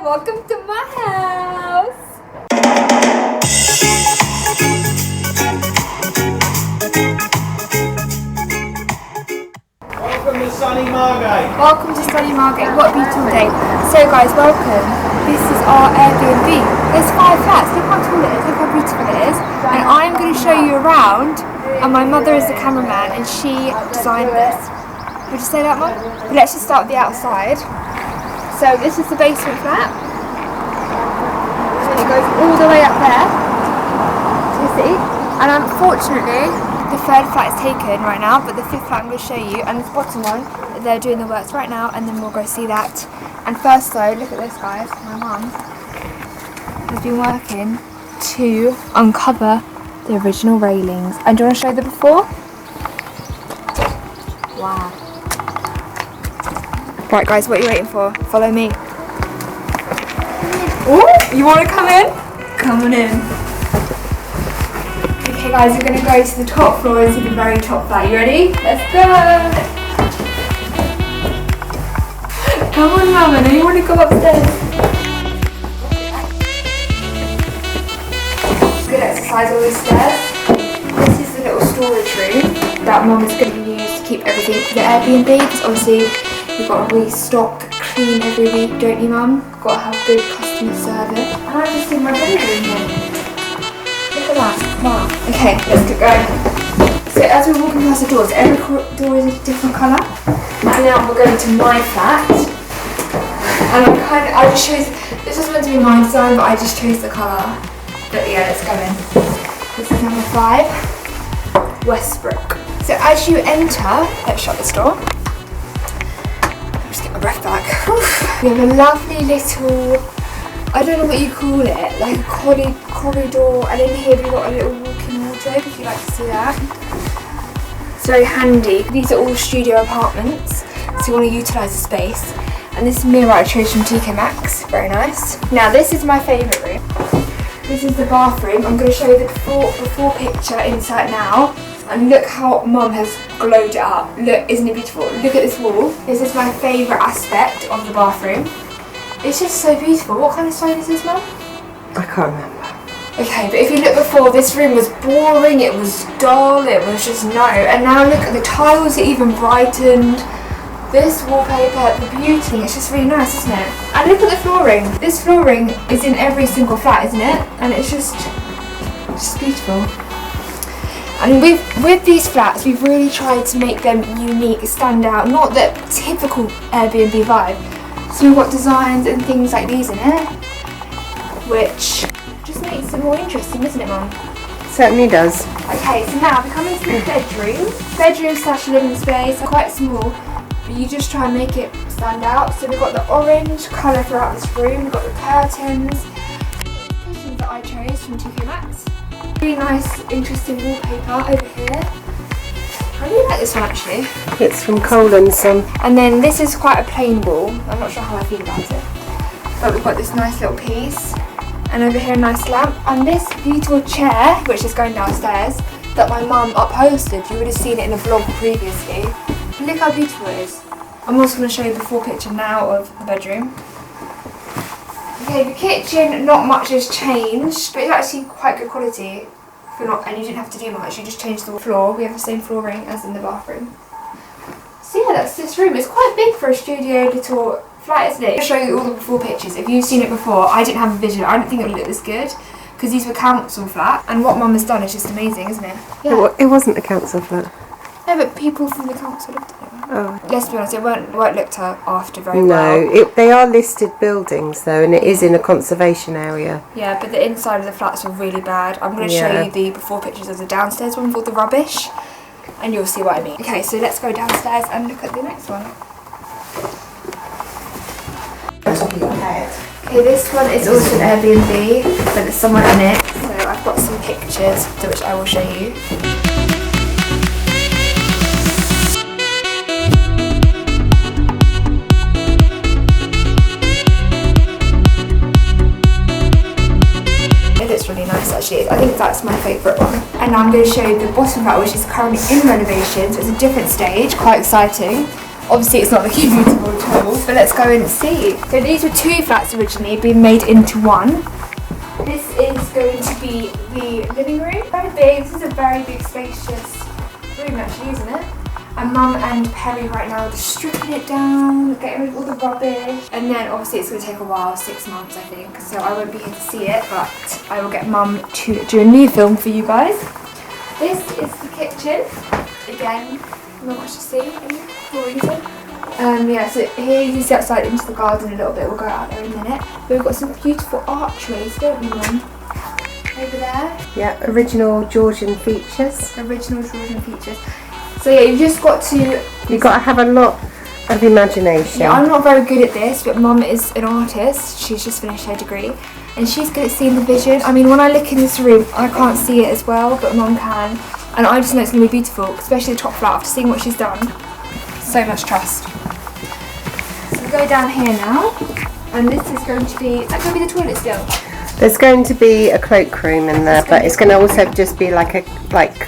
Welcome to my house. Welcome to sunny Margate. Welcome to sunny Margate. What a beautiful day. So guys, welcome. This is our Airbnb. There's 5 flats. Look how tall it is. Look how beautiful it is. And I'm going to show you around. And my mother is the cameraman and she designed this. Would you say that, Mum? But let's just start with the outside. So this is the basement flat. And it goes all the way up there. Do you see? And unfortunately, the 3rd flat is taken right now, but the 5th flat I'm going to show you, and this bottom one, they're doing the works right now, and then we'll go see that. And first though, look at this guys, my mum has been working to uncover the original railings. And do you want to show the before? Wow. Right guys, what are you waiting for? Follow me. Oh, you want to come in? Come on in. Okay guys, we're going to go to the top floor and see the very top flat. You ready? Let's go! Come on Mum, I know you want to go upstairs. Good exercise on the stairs. This is the little storage room that Mum is going to use to keep everything for the Airbnb, because obviously you've got to restock, clean every week, don't you Mum? Got to have good customer service. And I've just seen my bedroom here. Look at that, wow. Okay, let's get going. So as we're walking past the doors, every door is a different colour. And now we're going to my flat. And I just chose, this was meant to be my design, but I just chose the colour. But yeah, let's go in. This is number 5, Westbrook. So as you enter, let's shut this door. Just get my breath back. We have a lovely little, I don't know what you call it, like a corridor, and in here we've got a little walk-in wardrobe if you'd like to see that. It's very handy. These are all studio apartments, so you want to utilise the space. And this mirror I chose from TK Maxx, very nice. Now this is my favourite room. This is the bathroom. I'm going to show you the before picture inside now. And look how Mum has glowed it up. Look, isn't it beautiful? Look at this wall. This is my favourite aspect of the bathroom. It's just so beautiful. What kind of stone is this, Mum? I can't remember. Okay, but if you look before, this room was boring, it was dull, it was just no. And now look at the tiles, are even brightened. This wallpaper, the beauty, it's just really nice, isn't it? And look at the flooring. This flooring is in every single flat, isn't it? And it's just beautiful. And with these flats, we've really tried to make them unique, stand out, not the typical Airbnb vibe. So we've got designs and things like these in it, which just makes it more interesting, doesn't it, Mum? Certainly does. Okay, so now we come into the bedroom/living space, quite small, but you just try and make it stand out. So we've got the orange colour throughout this room, we've got the curtains, cushions that I chose from TK Maxx. Really nice, interesting wallpaper over here. I really like this one actually. It's from Cole & Son. And then this is quite a plain wall. I'm not sure how I feel about it. But we've got this nice little piece. And over here a nice lamp. And this beautiful chair, which is going downstairs, that my mum upholstered. You would have seen it in a vlog previously. Look how beautiful it is. I'm also going to show you the full picture now of the bedroom. Okay, the kitchen, not much has changed, but it's actually quite good quality. And you didn't have to do much, you just changed the floor. We have the same flooring as in the bathroom. So yeah, that's this room. It's quite big for a studio little flat, isn't it? I'll show you all the before pictures. If you've seen it before, I didn't have a vision. I don't think it would look this good, because these were council flat. And what Mum has done is just amazing, isn't it? Yeah. It wasn't a council flat. No, but people from the council looked at it. Oh. Let's be honest, it weren't looked at after very well. No, they are listed buildings though, and it is in a conservation area. Yeah, but the inside of the flats were really bad. I'm going to show you the before pictures of the downstairs one with all the rubbish, and you'll see what I mean. Okay, so let's go downstairs and look at the next one. Okay, this one is also an Airbnb, but there's someone in it, so I've got some pictures to which I will show you. It's really nice actually. I think that's my favourite one. And now I'm going to show you the bottom flat, which is currently in renovation, so it's a different stage, quite exciting. Obviously it's not looking beautiful at all, but let's go and see. So these were 2 flats originally, being made into 1. This is going to be the living room. Very big. This is a very big, spacious room actually, isn't it? And Mum and Perry right now are just stripping it down, getting rid of all the rubbish. And then obviously it's going to take a while, 6 months I think, so I won't be here to see it, but I will get Mum to do a new film for you guys. This is the kitchen. Again, not much to see for a reason. Yeah, so here you can see outside into the garden a little bit. We'll go out there in a minute. But we've got some beautiful archways, don't we, Mum? Over there. Yeah, original Georgian features. Original Georgian features. So yeah, you've just got to... You've got to have a lot of imagination. Yeah, I'm not very good at this, but Mum is an artist. She's just finished her degree. And she's good at seeing the vision. I mean, when I look in this room, I can't see it as well, but Mum can. And I just know it's going to be beautiful, especially the top flat, after seeing what she's done. So much trust. So we go down here now. And this is going to be... Is that going to be the toilet still? There's going to be a cloakroom in there, but it's going to also just be like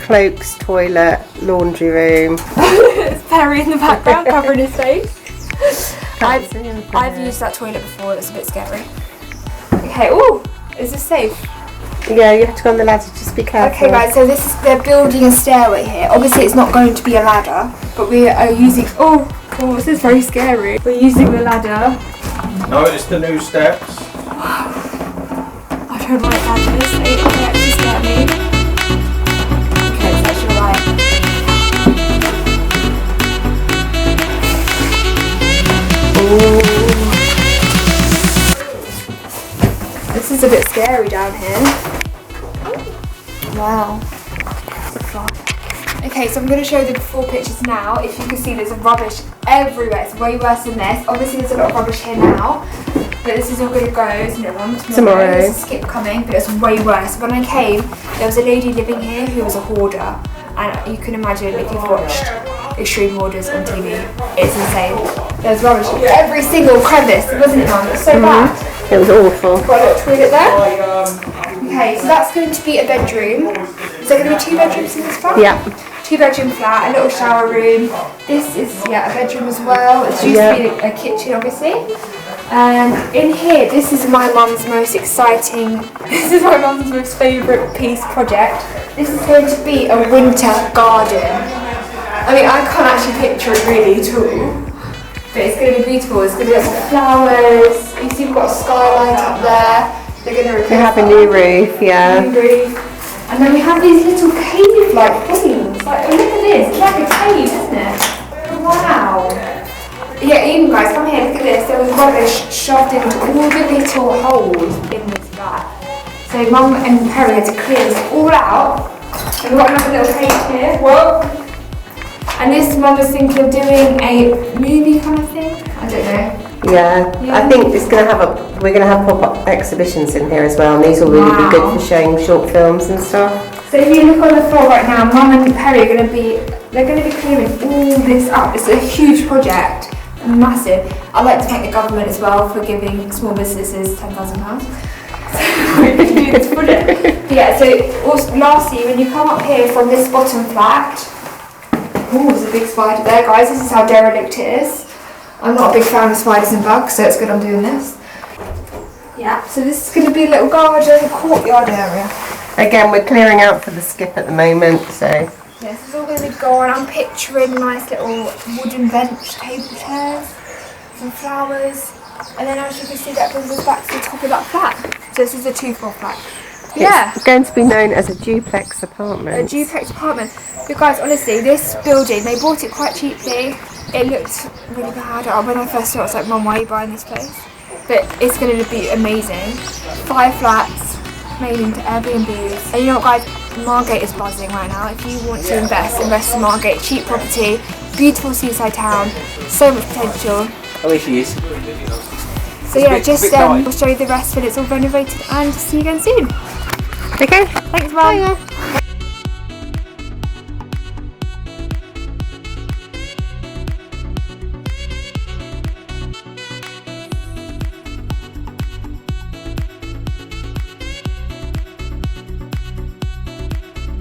cloaks, toilet, laundry room. It's Perry in the background covering his face. I've used that toilet before, it's a bit scary. Okay, oh, is this safe? Yeah, you have to go on the ladder, just be careful. Okay guys, so they're building a stairway here. Obviously it's not going to be a ladder, but we are using, oh, this is very scary. We're using the ladder. No, it's the new steps. I don't like ladders, they actually scare me. Okay, so that's your right. This is a bit scary down here. Wow. Okay, so I'm going to show the before pictures now. If you can see, there's rubbish everywhere. It's way worse than this. Obviously, there's a lot of rubbish here now. But this is all going to go, isn't it, Mum? Tomorrow. There's a skip coming, but it's way worse. When I came, there was a lady living here who was a hoarder. And you can imagine if you've watched Extreme Hoarders on TV, it's insane. There's rubbish in every single crevice, wasn't it, Mum? It was so bad. It was awful. Got a little toilet there. Okay, so that's going to be a bedroom. Is there going to be 2 bedrooms in this flat? Yeah. 2-bedroom flat, a little shower room. This is, yeah, a bedroom as well. It's used to be a kitchen, obviously. And in here, this is my mum's most exciting, this is my mum's most favourite piece project. This is going to be a winter garden. I mean, I can't actually picture it really at all. But it's going to be beautiful. It's going to be some flowers. You see we've got a skylight up there. They're going to replace We have a new roof, yeah. New roof. And then we have these little cave-like things. Like, oh, look at this. It's like a cave, isn't it? Wow. Yeah, even guys, come here, look at this. There was rubbish shoved into all the little holes in this flat. So Mum and Perry had to clear this all out. And we've got another little cave here. Whoa! And this Mum was thinking of doing a movie kind of thing. I don't know. Yeah, I think it's going to have we're going to have pop-up exhibitions in here as well, and these will really be good for showing short films and stuff. So if you look on the floor right now, Mum and Perry are going to be clearing all this up. It's a huge project, massive. I'd like to thank the government as well for giving small businesses £10,000. So we can do this project. Yeah. So also, lastly, when you come up here from this bottom flat, oh, there's a big spider there, guys. This is how derelict it is. I'm not a big fan of spiders and bugs, so it's good I'm doing this. Yeah, so this is going to be a little garden, courtyard area. Again, we're clearing out for the skip at the moment, so... Yeah, this is all going to be gone. I'm picturing nice little wooden bench, table chairs, some flowers, and then as you can see that brings us back to the top of that flat. So this is a 2-floor flat. Yeah. It's going to be known as a duplex apartment. A duplex apartment. You guys, honestly, this building, they bought it quite cheaply. It looked really bad. When I first saw it, I was like, Mum, why are you buying this place? But it's going to be amazing. 5 flats made into Airbnbs. And you know what, guys? Margate is buzzing right now. If you want to invest in Margate. Cheap property, beautiful seaside town, so much potential. Oh, she is. So yeah, we'll show you the rest when it's all renovated, and see you again soon. Okay. Thanks, Mum. Bye.